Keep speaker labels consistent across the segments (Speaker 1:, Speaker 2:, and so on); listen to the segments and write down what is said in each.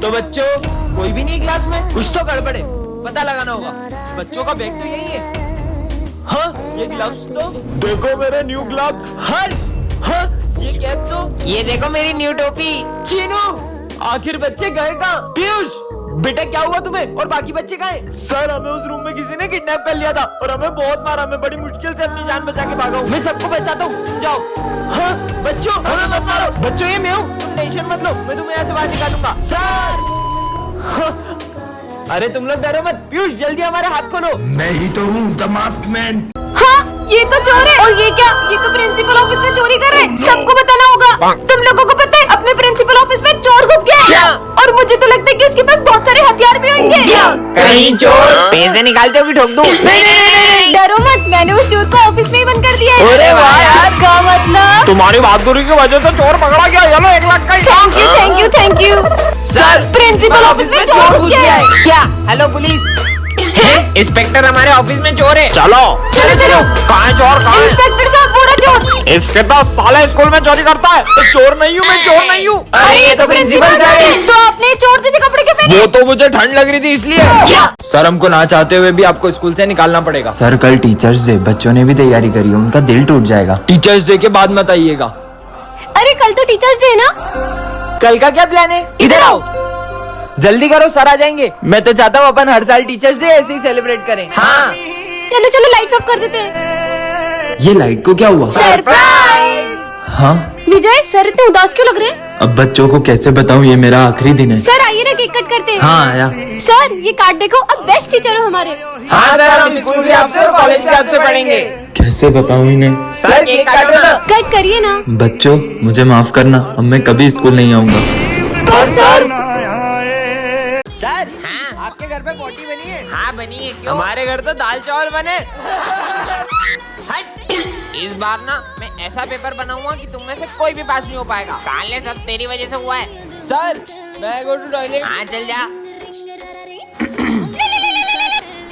Speaker 1: तो बच्चों कोई भी नहीं क्लास में, कुछ तो गड़बड़ है, पता लगाना होगा। बच्चों का बैग तो यही है। हाँ ये ग्लव्स तो देखो, मेरे न्यू ग्लव्स। हाँ ये कैप तो, ये देखो मेरी न्यू टोपी। चीनू आखिर बच्चे गए कहाँ? पीयूष बेटा क्या हुआ तुम्हें, और बाकी बच्चे कहाँ हैं? सर हमें उस रूम में किसी ने किडनैप कर लिया था और हमें बहुत मारा। मैं बड़ी मुश्किल से अपनी जान बचा के भागा हूँ। मैं सबको बचाता हूँ, जाओ। हाँ बच्चों हमें मत मारो। बच्चों ये मैं हूँ, तुम टेंशन मत लो, मैं तुम्हें यहाँ से बाहर निकालूंगा। सर हाँ। अरे तुम लोग डरो मत। पीयूष जल्दी हमारे हाथ खोलो।
Speaker 2: मैं ही तो हूँ द मास्क मैन।
Speaker 3: हाँ ये तो चोर है। और ये क्या, ये तो प्रिंसिपल ऑफिस में चोरी कर रहे हैं। सबको बताना होगा। तुम लोगों को पता है अपने प्रिंसिपल ऑफिस में चोर घुस गया है। और मुझे तो लगता है कि उसके पास बहुत सारे हथियार भी होंगे।
Speaker 1: कहीं चोर पैसे निकालते हो कि ठोक दूं?
Speaker 3: नहीं, डरो मत, मैंने उस चोर को ऑफिस में ही बंद कर दिया है।
Speaker 1: अरे वाह यार,
Speaker 3: इसका मतलब
Speaker 1: तुम्हारी बहादुरी की वजह से चोर पकड़ा गया। चलो 1 लाख का।
Speaker 3: Thank you thank you thank you.
Speaker 1: Sir
Speaker 3: principal office में चोर घुस गया है।
Speaker 1: क्या? हेलो पुलिस, इंस्पेक्टर हमारे ऑफिस में चोर है। चलो
Speaker 3: चलो चलो।
Speaker 1: कहाँ है चोर? कहाँ है?
Speaker 3: इंस्पेक्टर साहब पूरा चोर।
Speaker 1: इसके तो साले स्कूल में चोरी करता है। तो चोर नहीं हूँ मैं, चोर नहीं हूँ। अरे ये तो प्रिंसिपल सर है।
Speaker 3: तो आपने चोर जैसे कपड़े क्यों पहने?
Speaker 1: वो तो मुझे ठंड लग रही थी इसलिए।
Speaker 3: क्या?
Speaker 1: सर हमको ना चाहते हुए भी आपको स्कूल से निकालना पड़ेगा।
Speaker 4: सर कल टीचर्स डे, बच्चों ने भी तैयारी करी है, उनका दिल टूट जाएगा।
Speaker 1: टीचर्स डे के बाद मत आइएगा।
Speaker 3: अरे कल तो टीचर्स डे है ना।
Speaker 1: कल का क्या प्लान है? इधर आओ, जल्दी करो सर आ जाएंगे। मैं तो चाहता हूँ अपन हर साल टीचर्स डे ऐसे ही सेलिब्रेट करें। हाँ
Speaker 3: चलो चलो लाइट्स ऑफ कर देते हैं।
Speaker 4: ये लाइट को क्या हुआ?
Speaker 3: सरप्राइज।
Speaker 4: हाँ
Speaker 3: विजय सर इतने उदास क्यों लग रहे हैं?
Speaker 4: अब बच्चों को कैसे बताऊँ, ये मेरा आखिरी दिन है।
Speaker 3: सर आइए ना केक कट करते हैं।
Speaker 4: हाँ आया।
Speaker 3: सर ये कार्ड देखो, अब बेस्ट टीचर हो हमारे।
Speaker 1: हाँ सर, हम स्कूल भी आपसे और कॉलेज भी आपसे पढ़ेंगे।
Speaker 4: कैसे बताऊँ इन्हें?
Speaker 1: सर केक काटो ना।
Speaker 3: कट करिए ना।
Speaker 4: बच्चों मुझे माफ करना, अब मैं कभी स्कूल नहीं आऊंगा।
Speaker 3: पर सर
Speaker 1: सर हाँ? आपके घर पे पोटी बनी है? हाँ बनी है। क्यों? हमारे घर तो दाल चावल बने। हट। इस बार ना मैं ऐसा पेपर बनाऊंगा कि तुम में से कोई भी पास नहीं हो पाएगा। साले सब तेरी वजह से हुआ है। सर मैं गो टू टॉयलेट। हाँ चल जा।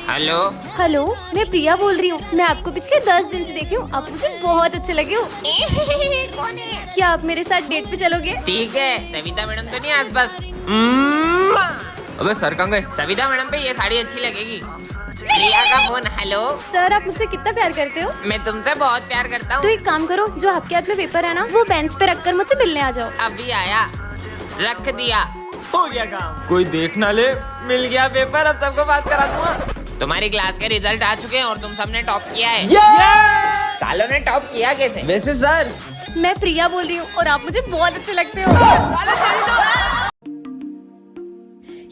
Speaker 1: हेलो
Speaker 3: हेलो, मैं प्रिया बोल रही हूँ। मैं आपको पिछले 10 दिन से देखी हूँ, आप मुझे बहुत अच्छे लगे हो।
Speaker 5: कौन है?
Speaker 3: क्या आप मेरे साथ डेट पे चलोगे?
Speaker 1: ठीक है। सविता मैडम तो नहीं आसपास? अबे सर कहाँ गए? सविता मैडम पे ये साड़ी अच्छी लगेगी। प्रिया का फोन। हेलो
Speaker 3: सर आप मुझसे कितना प्यार करते हो?
Speaker 1: मैं तुमसे बहुत प्यार करता
Speaker 3: तो
Speaker 1: हूँ।
Speaker 3: एक काम करो, जो आपके हाथ में पेपर है ना, वो बेंच पे रखकर मुझसे मिलने आ जाओ।
Speaker 1: अभी आया, रख दिया, हो गया काम। कोई देख ना ले, मिल गया पेपर। अब सबको बात करा दूंगा। तुम्हारी क्लास के रिजल्ट आ चुके हैं और तुम सबने टॉप किया है। सालों ने टॉप किया कैसे? वैसे सर
Speaker 3: मैं प्रिया बोल रही हूँ और आप मुझे बहुत अच्छे लगते हो।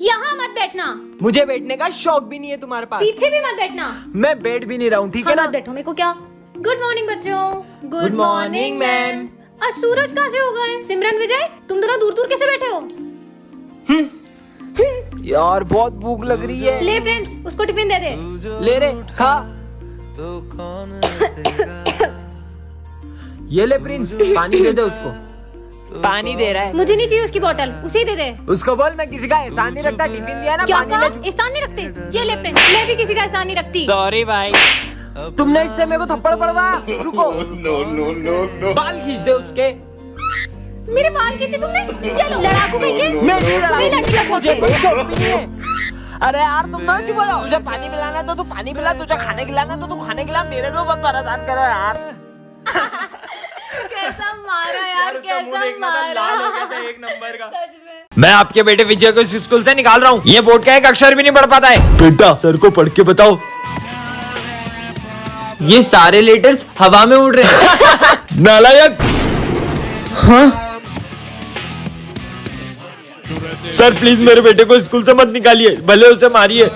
Speaker 3: यहाँ मत बैठना।
Speaker 1: मुझे बैठने का शौक भी नहीं है तुम्हारे पास।
Speaker 3: पीछे भी मत बैठना।
Speaker 1: मैं बैठ भी नहीं रहा हूँ, ठीक है
Speaker 3: हाँ,
Speaker 1: ना?
Speaker 3: मत बैठो, मेरे को क्या। गुड मॉर्निंग बच्चों।
Speaker 1: Good morning ma'am.
Speaker 3: आज सूरज कहाँ से हो गए? सिमरन विजय तुम दोनों दूर दूर कैसे बैठे हो?
Speaker 1: यार बहुत भूख लग रही है।
Speaker 3: ले फ्रेंड्स, उसको टिफिन दे दे।
Speaker 1: ले रे खा। ये ले प्रिंस, पानी दे दे उसको। पानी दे रहा है।
Speaker 3: मुझे नहीं चाहिए उसकी बोतल, उसे ही दे दे।
Speaker 1: उसको बोल मैं किसी का एहसान नहीं रखता। टिफिन दिया ना,
Speaker 3: क्या
Speaker 1: पानी
Speaker 3: कहा?
Speaker 1: ले चुका।
Speaker 3: एहसान नहीं रखते? ये ले फ्रेंड्स, मैं भी किसी का एहसान नहीं रखती।
Speaker 1: सॉरी भाई। तुमने इससे मेरे को थप्पड़ पड़वा। रुको। नो। बाल खींच दे उसके।
Speaker 3: मेरे बाल खींचे तुमने? ये लो, लड़ाकू कहीं के।
Speaker 1: मैं नहीं लड़ा।
Speaker 3: तुम्हें लड़की का शौक
Speaker 1: मुझे
Speaker 3: है।
Speaker 1: कोई शौक भी नहीं है। अरे यार तुम ना क्यों बोलो? तुझे पानी पिलाना है तो तू पानी पिला, तुझे खाने खिलाना है तो तू खाने खिला। मेरे में बहुत परेशान करो यार।
Speaker 3: कैसा मारा यार, कैसा मारा।
Speaker 1: एक नंबर का। मैं आपके बेटे विजय को इस स्कूल से निकाल रहा हूँ। ये बोर्ड का एक अक्षर भी नहीं पढ़ पाता है। बेटा सर को पढ़ के बताओ। ये सारे लेटर्स हवा में उड़ रहे हैं। नालायक। हाँ? सर प्लीज मेरे बेटे को स्कूल से मत निकालिए, भले उसे मारिए।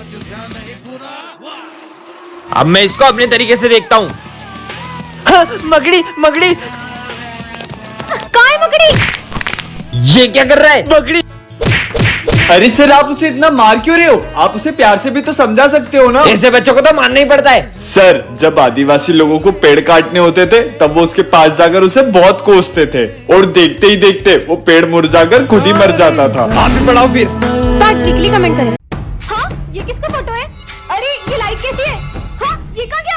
Speaker 1: अब मैं इसको अपने तरीके से देखता हूँ। हाँ, मकड़ी मकड़ी।
Speaker 3: कहाँ है मकड़ी?
Speaker 1: ये क्या कर रहा है? मकड़ी।
Speaker 4: अरे सर आप उसे इतना मार क्यों रहे हो? आप उसे प्यार से भी तो समझा सकते हो ना।
Speaker 1: ऐसे बच्चों को तो मारना ही पड़ता है।
Speaker 4: सर जब आदिवासी लोगों को पेड़ काटने होते थे तब वो उसके पास जाकर उसे बहुत कोसते थे और देखते ही देखते वो पेड़ मुरझाकर खुद ही मर जाता था।
Speaker 1: आप भी पढ़ाओ फिर।
Speaker 3: कार्ड वीकली कमेंट करें। हाँ ये किसका फोटो है? अरे ये लाइट कैसी है? हाँ ये कहाँ गया?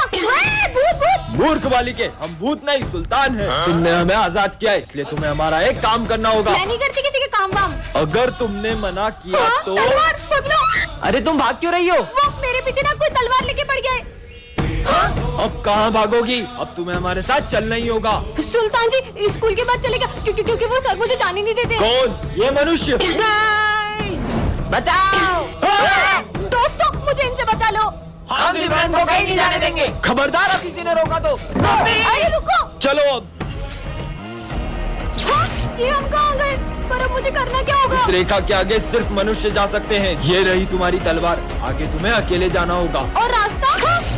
Speaker 3: भूत भूत।
Speaker 1: मूर्ख बालिके, हम भूत नहीं सुल्तान हैं। तुमने हमें आजाद किया है, इसलिए तुम्हें हमारा एक काम करना होगा।
Speaker 3: मैं नहीं करती किसी के काम बम बम।
Speaker 1: अगर तुमने मना किया
Speaker 3: हाँ,
Speaker 1: तो
Speaker 3: तलवार पकड़ो।
Speaker 1: अरे तुम भाग क्यों रही हो?
Speaker 3: वो मेरे पीछे ना कोई तलवार लेके पड़ गया है।
Speaker 1: अब कहाँ भागोगी? अब तुम्हें हमारे साथ चलना ही होगा।
Speaker 3: सुल्तान जी स्कूल के बाद चलेगा क्योंकि वो सर मुझे जाने नहीं देते।
Speaker 1: कौन? ये मनुष्य। बचाओ!
Speaker 3: दोस्तों मुझे इनसे बचा लो।
Speaker 1: हम जिब्रान को कहीं नहीं जाने देंगे। खबरदार अब किसी ने रोका तो।
Speaker 3: अरे रुको।
Speaker 1: चलो अब।
Speaker 3: हाँ, ये हम कहाँ गए? पर अब मुझे करना क्या होगा?
Speaker 1: इस रेखा के आगे सिर्फ मनुष्य जा सकते हैं। ये रही तुम्हारी तलवार, आगे तुम्हें अकेले जाना होगा।
Speaker 3: और रास्ता?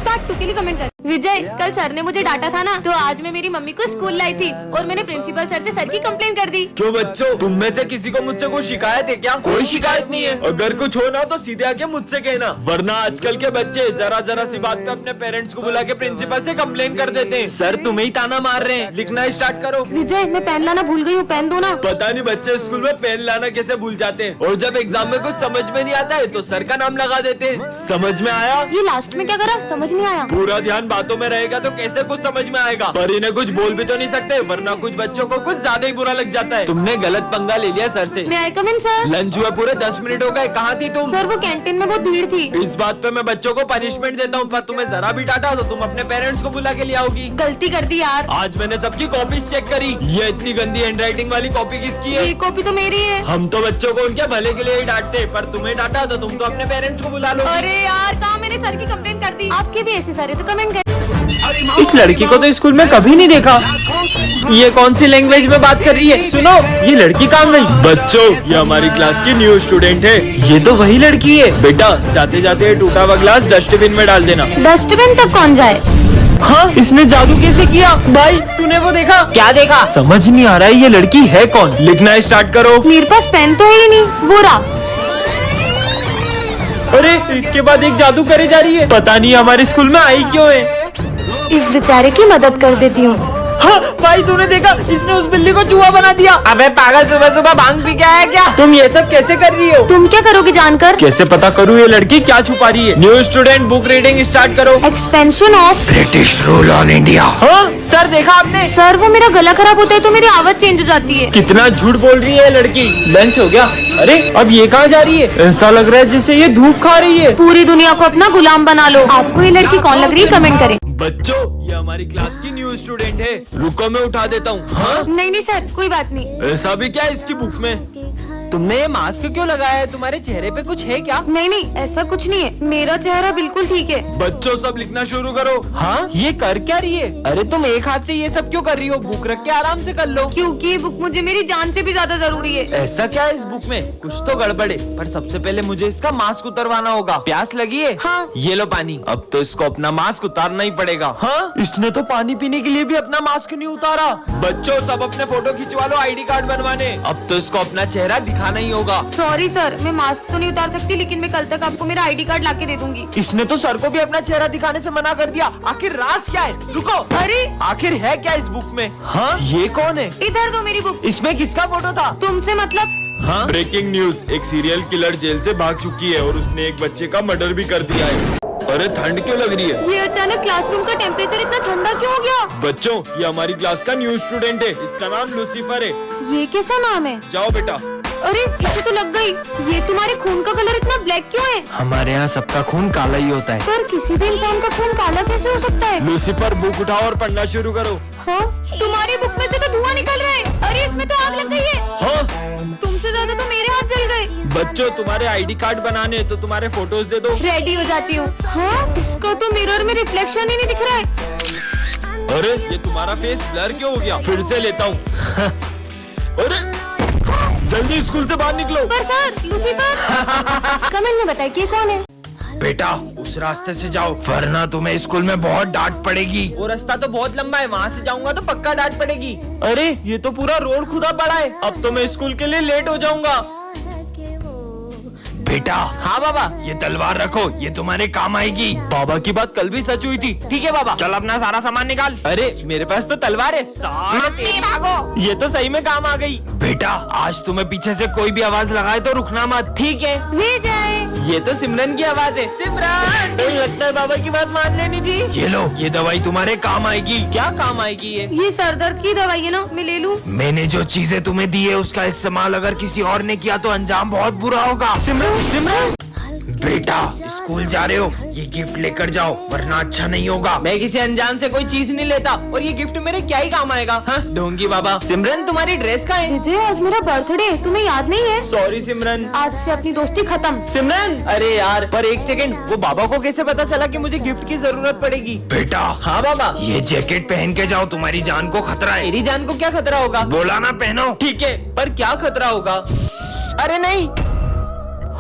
Speaker 3: पार्ट 2 के लिए कमेंट कर। विजय, कल सर ने मुझे डांटा था ना, तो आज मैं मेरी मम्मी को स्कूल लाई थी और मैंने प्रिंसिपल सर से सर की कंप्लेन कर दी।
Speaker 1: क्यों बच्चों, तुम में से किसी को मुझसे कोई शिकायत है क्या? कोई शिकायत नहीं है। अगर कुछ हो ना तो सीधे आके मुझसे कहना, वरना आजकल के बच्चे जरा सी बात पे अपने पेरेंट्स को बुला के प्रिंसिपल से कंप्लेन कर देते हैं। सर तुम्हें ही ताना मार रहे हैं। लिखना स्टार्ट करो।
Speaker 3: विजय, मैं पेन लाना भूल गई हूँ, पेन दो ना।
Speaker 1: पता नहीं बच्चे स्कूल में पेन लाना कैसे भूल जाते हैं, और जब एग्जाम में कुछ समझ में नहीं आता है तो सर का नाम लगा देते हैं। समझ में आया?
Speaker 3: ये लास्ट में क्या करा समझ नहीं आया।
Speaker 1: पूरा ध्यान बातों में रहेगा तो कैसे कुछ समझ में आएगा। पर इन्हें कुछ बोल भी तो नहीं सकते, वरना कुछ बच्चों को कुछ ज्यादा ही बुरा लग जाता है। तुमने गलत पंगा ले लिया सर से।
Speaker 3: मैं आई कम इन सर?
Speaker 1: लंच हुए पूरे 10 मिनट हो गए, कहाँ थी तुम?
Speaker 3: सर वो कैंटीन में बहुत भीड़ थी।
Speaker 1: इस बात पे मैं बच्चों को पनिशमेंट देता हूँ, पर तुम्हें जरा भी डांटा तो तुम अपने पेरेंट्स को बुला के ले आओगी।
Speaker 3: गलती कर दी यार।
Speaker 1: आज मैंने सबकी कॉपी चेक करी। ये इतनी गंदी हैंडराइटिंग वाली कॉपी किसकी है?
Speaker 3: ये कॉपी तो मेरी है।
Speaker 1: हम तो बच्चों को उनके भले के लिए ही डांटते, पर तुम्हें डांटा तो तुम तो अपने पेरेंट्स को बुला लो।
Speaker 3: अरे यार, कहाँ मैंने सर की कंप्लेन कर दी। आपके भी ऐसे सारे तो कमेंट कर।
Speaker 1: इस लड़की को तो स्कूल में कभी नहीं देखा। ये कौन सी लैंग्वेज में बात कर रही है? सुनो, ये लड़की कहाँ गई? बच्चों, ये हमारी क्लास की न्यू स्टूडेंट है। ये तो वही लड़की है। बेटा, जाते जाते टूटा हुआ ग्लास डस्टबिन में डाल देना।
Speaker 3: डस्टबिन तक कौन जाए?
Speaker 1: हाँ, इसने जादू कैसे किया? भाई, तूने वो देखा? क्या देखा? समझ नहीं आ रहा है ये लड़की है कौन। लिखना स्टार्ट करो।
Speaker 3: मेरे पास पेन तो है ही नहीं। वो रहा।
Speaker 1: अरे, एक के बाद एक जादू करे जा रही है। पता नहीं हमारे स्कूल में आई क्यों है।
Speaker 3: इस बेचारे की मदद कर देती हूँ।
Speaker 1: हाँ, भाई तूने देखा? इसने उस बिल्ली को चूहा बना दिया। अबे पागल, सुबह सुबह भांग पी के आया क्या? तुम ये सब कैसे कर रही हो?
Speaker 3: तुम क्या करोगे जानकर?
Speaker 1: कैसे पता करूँ ये लड़की क्या छुपा रही है? New student, book reading start करो।
Speaker 3: Expansion of
Speaker 2: British rule on India.
Speaker 1: हाँ, सर देखा आपने?
Speaker 3: सर, वो मेरा गला खराब होता है तो मेरी आवाज चेंज हो जाती है।
Speaker 1: कितना झूठ बोल रही है ये लड़की। लंच हो गया। अरे, अब ये कहाँ जा रही है? ऐसा लग रहा है जैसे ये धूप खा रही है।
Speaker 3: पूरी दुनिया को अपना गुलाम बना लो। आपको ये लड़की कौन लग रही है कमेंट करें।
Speaker 1: बच्चों, ये हमारी क्लास की न्यू स्टूडेंट है। रुको, मैं उठा देता हूँ। हाँ,
Speaker 3: नहीं सर, कोई बात नहीं।
Speaker 1: ऐसा भी क्या है इसकी बुक में? तुमने ये मास्क क्यों लगाया है? तुम्हारे चेहरे पे कुछ है क्या?
Speaker 3: नहीं, ऐसा कुछ नहीं है। मेरा चेहरा बिल्कुल ठीक है।
Speaker 1: बच्चों, सब लिखना शुरू करो। हाँ, ये कर क्या रही है? अरे तुम एक हाथ से ये सब क्यों कर रही हो? बुक रख के आराम से कर लो।
Speaker 3: क्योंकि ये बुक मुझे मेरी जान से भी ज्यादा जरूरी है।
Speaker 1: ऐसा क्या है इस बुक में? कुछ तो गड़बड़ है, पर सबसे पहले मुझे इसका मास्क उतरवाना होगा। प्यास लगी है?
Speaker 3: हाँ।
Speaker 1: ये लो पानी। अब तो इसको अपना मास्क उतारना ही पड़ेगा। हाँ, इसने तो पानी पीने के लिए भी अपना मास्क नहीं उतारा। बच्चों, सब अपने फोटो खिंचवा लो आईडी कार्ड बनवाने। अब तो इसको अपना चेहरा दिखाना ही होगा।
Speaker 3: सॉरी सर, मैं मास्क तो नहीं उतार सकती, लेकिन मैं कल तक आपको मेरा आईडी कार्ड लाके दे दूंगी।
Speaker 1: इसने तो सर को भी अपना चेहरा दिखाने से मना कर दिया। आखिर राज क्या है? रुको,
Speaker 3: अरे
Speaker 1: आखिर है क्या इस बुक में? हाँ, ये कौन है?
Speaker 3: इधर दो मेरी बुक।
Speaker 1: इसमें किसका फोटो था?
Speaker 3: तुमसे मतलब?
Speaker 1: हाँ? ब्रेकिंग न्यूज, एक सीरियल किलर जेल से भाग चुकी है और उसने एक बच्चे का मर्डर भी कर दिया है। अरे, ठंड क्यों लग रही है?
Speaker 3: ये अचानक क्लासरूम का टेम्परेचर इतना ठंडा क्यों हो गया?
Speaker 1: बच्चों, ये हमारी क्लास का न्यू स्टूडेंट है। इसका नाम लूसीफर है।
Speaker 3: ये कैसा नाम है?
Speaker 1: जाओ बेटा।
Speaker 3: अरे, इसे तो लग गई। ये तुम्हारे खून का कलर इतना ब्लैक क्यों है?
Speaker 1: हमारे यहाँ सबका खून काला ही होता है।
Speaker 3: सर, किसी भी इंसान का खून काला कैसे हो सकता है?
Speaker 1: लूसीफर, बुक उठाओ और पढ़ना शुरू करो।
Speaker 3: हाँ, तुम्हारी बुक में से तो धुआं निकल रहा है। अरे, इसमें तो आग लग गई है।
Speaker 1: हाँ,
Speaker 3: तुमसे ज्यादा तो मेरे हाथ जल गए।
Speaker 1: बच्चों, तुम्हारे आईडी कार्ड बनाने तो तुम्हारे फोटोज दे दो।
Speaker 3: रेडी हो जाती हूँ। हाँ, इसको तो मिरर में रिफ्लेक्शन ही नहीं दिख रहा है।
Speaker 1: अरे, ये तुम्हारा फेस ब्लर क्यों हो गया? फिर से लेता हूँ। अरे, जल्दी स्कूल से बाहर निकलो।
Speaker 3: पर सर, लूसीफर। कमेंट में बताइए कि ये कौन है।
Speaker 2: बेटा, उस रास्ते से जाओ, वरना तुम्हें स्कूल में बहुत डांट पड़ेगी।
Speaker 1: वो रास्ता तो बहुत लंबा है, वहाँ से जाऊंगा तो पक्का डांट पड़ेगी। अरे, ये तो पूरा रोड खुदा पड़ा है। अब तो मैं स्कूल के लिए लेट हो जाऊंगा।
Speaker 2: बेटा,
Speaker 1: हाँ बाबा।
Speaker 2: ये तलवार रखो, ये तुम्हारे काम आएगी।
Speaker 1: बाबा की बात कल भी सच हुई थी। ठीक है बाबा।
Speaker 2: चल अपना सारा सामान निकाल।
Speaker 1: अरे, मेरे पास तो तलवार है।
Speaker 5: भागो।
Speaker 1: ये तो सही में काम आ गई।
Speaker 2: बेटा, आज तुम्हें पीछे से कोई भी आवाज लगाए तो रुकना मत।
Speaker 1: ठीक है।
Speaker 3: ले जाए।
Speaker 1: ये तो सिमरन की आवाज है। सिमरन, तो लगता है बाबा की बात मान लेनी थी।
Speaker 2: ये लो, ये दवाई तुम्हारे काम आएगी।
Speaker 1: क्या काम आएगी
Speaker 3: ये सर दर्द की दवाई है ना, मैं ले लूं?
Speaker 2: मैंने जो चीजें तुम्हें दी है उसका इस्तेमाल अगर किसी और ने किया तो अंजाम बहुत बुरा होगा।
Speaker 1: सिमरन, सिमरन,
Speaker 2: बेटा स्कूल जा रहे हो, ये गिफ्ट लेकर जाओ वरना अच्छा नहीं होगा।
Speaker 1: मैं किसी अनजान से कोई चीज नहीं लेता और ये गिफ्ट मेरे क्या ही काम आएगा। हाँ, ढोंगी बाबा। सिमरन, तुम्हारी ड्रेस कहाँ है?
Speaker 3: विजय, आज मेरा बर्थडे, तुम्हें याद नहीं है?
Speaker 1: सॉरी सिमरन।
Speaker 3: आज से अपनी दोस्ती खत्म।
Speaker 1: सिमरन, अरे यार, पर एक सेकंड, वो बाबा को कैसे पता चला कि मुझे गिफ्ट की जरूरत पड़ेगी?
Speaker 2: बेटा,
Speaker 1: हाँ बाबा।
Speaker 2: ये जैकेट पहन के जाओ, तुम्हारी जान को खतरा है।
Speaker 1: मेरी जान को क्या खतरा होगा?
Speaker 2: बोला ना पहनो।
Speaker 1: ठीक है, पर क्या खतरा होगा? अरे नहीं।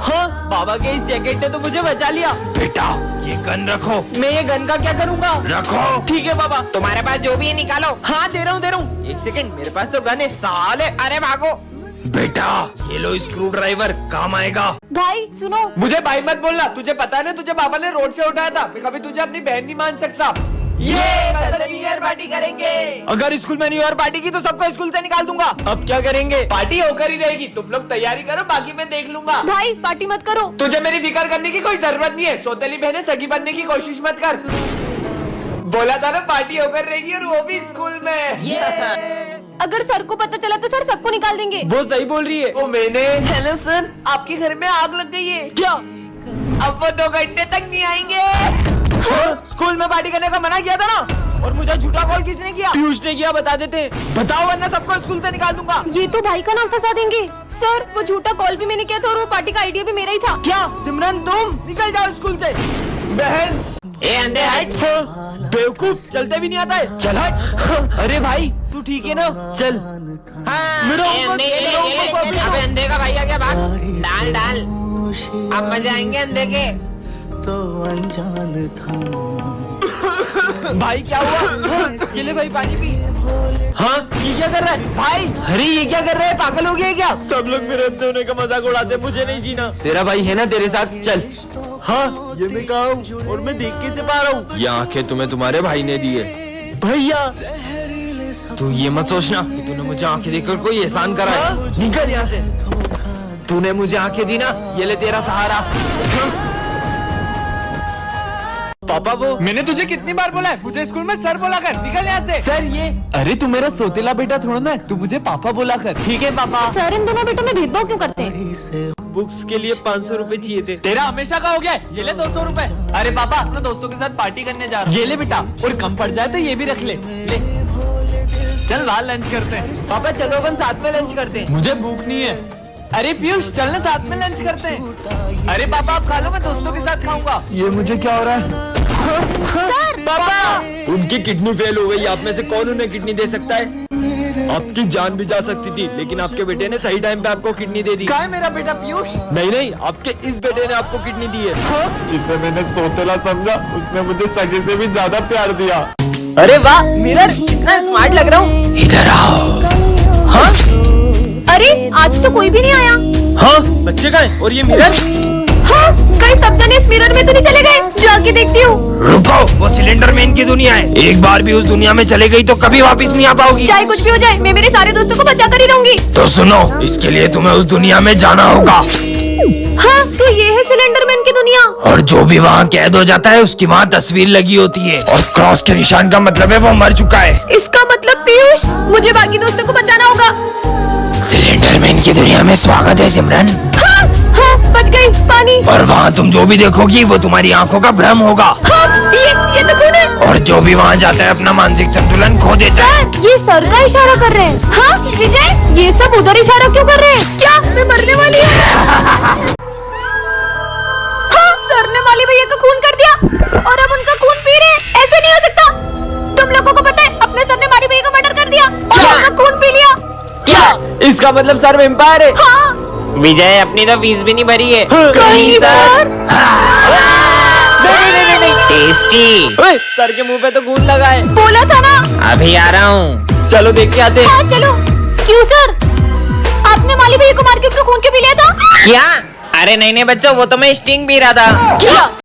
Speaker 1: हाँ, बाबा के इस जैकेट ने तो मुझे बचा लिया।
Speaker 2: बेटा, ये गन रखो।
Speaker 1: मैं ये गन का क्या करूँगा?
Speaker 2: रखो।
Speaker 1: ठीक है बाबा।
Speaker 5: तुम्हारे पास जो भी है निकालो।
Speaker 1: हाँ, दे रहा हूँ। एक सेकंड, मेरे पास तो गन है साले।
Speaker 5: अरे भागो।
Speaker 2: बेटा, ये लो स्क्रू ड्राइवर, काम आएगा।
Speaker 3: भाई सुनो,
Speaker 1: मुझे भाई मत बोलना। तुझे पता है ना, तुझे बाबा ने रोड से उठाया था। मैं कभी तुझे अपनी बहन नहीं मान सकता। ये कल न्यू ईयर पार्टी करेंगे। अगर स्कूल में न्यू ईयर पार्टी की तो सबको स्कूल से निकाल दूंगा। अब क्या करेंगे? पार्टी होकर ही रहेगी। तुम लोग तैयारी करो, बाकी मैं देख लूंगा।
Speaker 3: भाई पार्टी मत करो।
Speaker 1: तुझे मेरी फिक्र करने की कोई जरूरत नहीं है। सौतेली बहनें सगी बनने की कोशिश मत कर। बोला था ना, पार्टी होकर रहेगी और वो भी स्कूल में।
Speaker 3: अगर सर को पता चला तो सर सबको निकाल देंगे।
Speaker 1: वो सही बोल रही है। वो मैंने। हेलो सर, आपके घर में आग लग गई है क्या? अब वो 2 घंटे तक नहीं आएंगे। स्कूल में पार्टी करने का मना किया था ना, और मुझे झूठा कॉल किसने किया? पीयूष ने किया। बता देते। बताओ वरना सबको स्कूल से निकाल दूंगा।
Speaker 3: ये तो भाई का नाम फंसा देंगे। सर, वो झूठा कॉल भी मैंने किया था और वो पार्टी का आइडिया भी मेरा ही था।
Speaker 1: क्या सिमरन, तुम निकल जाओ स्कूल से। बहन,
Speaker 5: ए अंधे हट।
Speaker 1: बेवकूफ, चलते भी नहीं आता है। चल हट। अरे भाई, तू ठीक है ना? चल। मेरा
Speaker 5: ए
Speaker 1: ऊपर-
Speaker 5: अंधे,
Speaker 1: मेरा ऊपर पब्लिक-
Speaker 5: अबे अंधे का भाई आ गया, भाग। डाल डाल, अब मजे आएंगे अंधे के।
Speaker 6: तो अनजान था।
Speaker 1: भाई क्या हुआ? ये ले भाई, पानी पी। हाँ, ये क्या कर रहा है भाई? अरे ये क्या कर रहा है? पागल हो गया क्या? सब लोग मेरे अंधे होने का मजाक उड़ाते हैं, मुझे नहीं जीना। तेरा भाई है ना तेरे साथ, चल। हाँ, ये मैं कहा हूँ और मैं देख के से पा रहा हूँ।
Speaker 2: ये आंखें तुम्हें तुम्हारे भाई ने दी है।
Speaker 1: भैया,
Speaker 2: तू ये मत सोचना कि तूने मुझे आंखें देकर कोई एहसान करा है।
Speaker 1: हाँ? निकल यहाँ से। तूने मुझे आंखें दी ना, ये ले तेरा सहारा। पापा, वो मैंने तुझे कितनी बार बोला है, मुझे स्कूल में सर बोला कर। निकल यहाँ से। सर, ये अरे तू मेरा सोतेला बेटा थोड़ा ना है, तू मुझे पापा बोला कर। ठीक है पापा।
Speaker 3: सर, इन दोनों बेटों में भेदभाव क्यों करते हैं?
Speaker 1: बुक्स के लिए 500 रुपए चाहिए थे। तेरा हमेशा का हो गया है। ये ले 200 रुपए। अरे पापा, अपने दोस्तों के साथ पार्टी करने जा रहा हूँ। ये ले बेटा, और कम पड़ जाए तो ये भी रख ले। चल बाहर लंच करते हैं। पापा चलो, अपन साथ में लंच करते हैं। मुझे भूख नहीं है। अरे पीयूष, चलना साथ में लंच करते हैं। अरे पापा, आप खा लो, मैं दोस्तों के साथ खाऊंगा।
Speaker 2: ये मुझे क्या हो रहा है?
Speaker 1: पापा,
Speaker 2: उनकी किडनी फेल हो गई। आप में से कौन उन्हें किडनी दे सकता है? आपकी जान भी जा सकती थी, लेकिन आपके बेटे ने सही टाइम पे आपको किडनी दे दी।
Speaker 1: कहाँ है मेरा बेटा पीयूष?
Speaker 2: नहीं नहीं, आपके इस बेटे ने आपको किडनी दी है।
Speaker 4: जिसे मैंने सोतेला समझा, उसने मुझे सगे से भी ज्यादा प्यार दिया।
Speaker 1: अरे वाह मिरर, कितना स्मार्ट लग रहा हूँ।
Speaker 2: इधर आओ।
Speaker 1: हाँ
Speaker 3: अरे आज तो कोई भी नहीं आया।
Speaker 1: हाँ, बच्चे कहाँ हैं? और ये मिरर?
Speaker 3: हाँ, कहीं सब जने इस मिरर में तो नहीं चले गए? जाके देखती हूँ।
Speaker 2: रुको, वो सिलेंडर मैन की दुनिया है। एक बार भी उस दुनिया में चले गई तो कभी वापस नहीं आ पाओगी।
Speaker 3: चाहे कुछ भी हो जाए, मैं मेरे सारे दोस्तों को बचा कर ही रहूंगी।
Speaker 2: तो सुनो, इसके लिए तुम्हें उस दुनिया में जाना होगा।
Speaker 3: हाँ, तो ये है सिलेंडर मैन की दुनिया।
Speaker 2: और जो भी वहाँ कैद हो जाता है, उसकी वहाँ तस्वीर लगी होती है, और क्रॉस के निशान का मतलब है वो मर चुका है।
Speaker 3: इसका मतलब पीयूष, मुझे बाकी दोस्तों को बचाना होगा।
Speaker 2: सिलेंडर मैन की दुनिया में स्वागत है सिमरन।
Speaker 3: हाँ, हाँ, बच गई। पानी।
Speaker 2: और वहाँ तुम जो भी देखोगी वो तुम्हारी आंखों का भ्रम होगा।
Speaker 3: हाँ, ये तो खून है।
Speaker 2: और जो भी वहाँ जाता है अपना मानसिक संतुलन खो देता है।
Speaker 3: ये सर का इशारा कर रहे हैं। हाँ विजय, ये सब उधर इशारा क्यों कर रहे हैं? क्या मैं मरने वाली हूँ? हाँ, सर ने माली भैया का खून कर दिया और अब उनका खून पी रहे हैं। ऐसे नहीं हो सकता। तुम लोगों को पता है, अपने सर ने माली भैया का मर्डर कर दिया और उनका खून पी लिया।
Speaker 1: क्या? इसका मतलब सर वेम्पायर है?
Speaker 3: हाँ,
Speaker 5: विजय, अपनी तो फीस भी नहीं भरी है।
Speaker 3: कहीं सर।
Speaker 1: नहीं।
Speaker 5: टेस्टी।
Speaker 1: ओए, सर के मुंह पे तो खून लगा है।
Speaker 3: बोला था ना।
Speaker 5: अभी आ रहा हूँ।
Speaker 1: चलो देख के आते हैं।
Speaker 3: हाँ चलो। क्यों सर, आपने माली भैया को मार के उसका खून क्यों पी लिया था?
Speaker 5: क्या? अरे नहीं नहीं बच्चों, वो तो मैं स्टिंग पी रहा था।
Speaker 1: क्या?